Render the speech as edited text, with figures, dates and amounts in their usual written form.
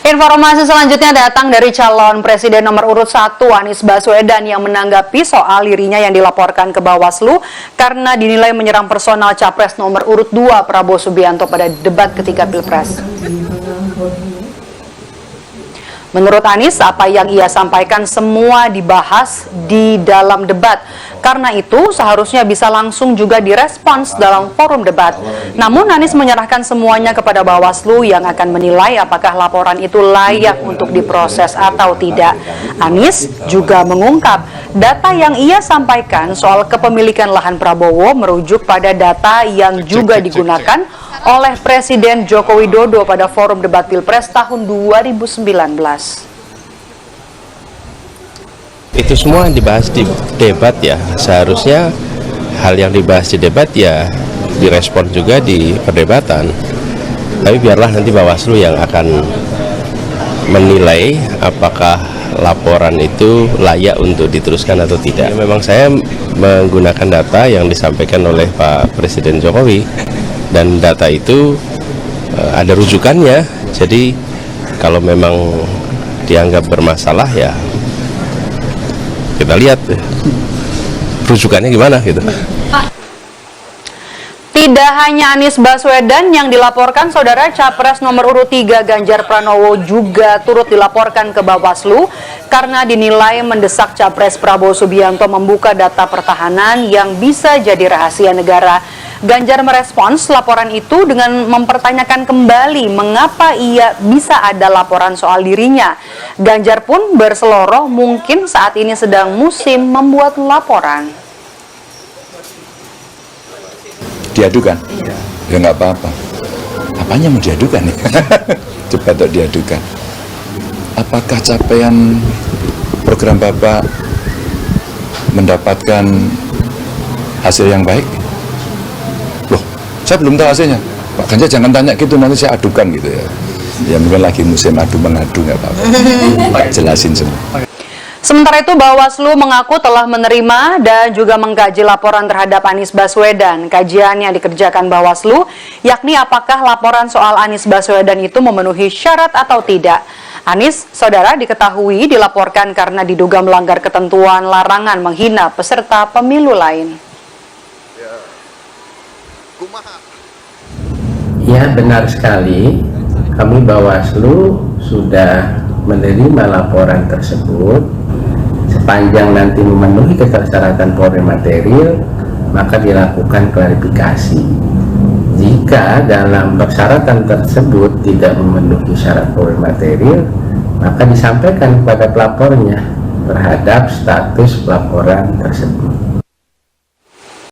Informasi selanjutnya datang dari calon presiden nomor urut 1 Anies Baswedan yang menanggapi soal dirinya yang dilaporkan ke Bawaslu karena dinilai menyerang personal capres nomor urut 2 Prabowo Subianto pada debat ketika Pilpres. Menurut Anies, apa yang ia sampaikan semua dibahas di dalam debat. Karena itu, seharusnya bisa langsung juga direspons dalam forum debat. Namun, Anies menyerahkan semuanya kepada Bawaslu yang akan menilai apakah laporan itu layak untuk diproses atau tidak. Anies juga mengungkap, data yang ia sampaikan soal kepemilikan lahan Prabowo merujuk pada data yang juga digunakan oleh Presiden Joko Widodo pada forum debat Pilpres tahun 2019. Itu semua dibahas di debat ya, seharusnya hal yang dibahas di debat ya direspon juga di perdebatan. Tapi biarlah nanti Bawaslu yang akan menilai apakah laporan itu layak untuk diteruskan atau tidak. Memang saya menggunakan data yang disampaikan oleh Pak Presiden Jokowi. Dan data itu ada rujukannya, jadi kalau memang dianggap bermasalah ya kita lihat rujukannya gimana gitu. Tidak hanya Anies Baswedan yang dilaporkan, saudara, Capres nomor urut 3 Ganjar Pranowo juga turut dilaporkan ke Bawaslu karena dinilai mendesak Capres Prabowo Subianto membuka data pertahanan yang bisa jadi rahasia negara. Ganjar merespons laporan itu dengan mempertanyakan kembali mengapa ia bisa ada laporan soal dirinya. Ganjar pun berseloroh mungkin saat ini sedang musim membuat laporan. Diadukan? Ya nggak apa-apa. Apanya mau diadukan nih? Coba untuk diadukan. Apakah capaian program Bapak mendapatkan hasil yang baik? Loh, saya belum tahu hasilnya. Pak Ganjar jangan tanya gitu, nanti saya adukan gitu ya. Ya mungkin lagi musim adu-mengadu, nggak apa-apa. Jelasin semua. Sementara itu, Bawaslu mengaku telah menerima dan juga mengkaji laporan terhadap Anies Baswedan. Kajian yang dikerjakan Bawaslu, yakni apakah laporan soal Anies Baswedan itu memenuhi syarat atau tidak. Anies, saudara, diketahui dilaporkan karena diduga melanggar ketentuan larangan menghina peserta pemilu lain. Ya, benar sekali. Kami Bawaslu sudah menerima laporan tersebut. Sepanjang nanti memenuhi ketersyaratan polri material, maka dilakukan klarifikasi. Jika dalam persyaratan tersebut tidak memenuhi syarat polri material, maka disampaikan kepada pelapornya terhadap status pelaporan tersebut.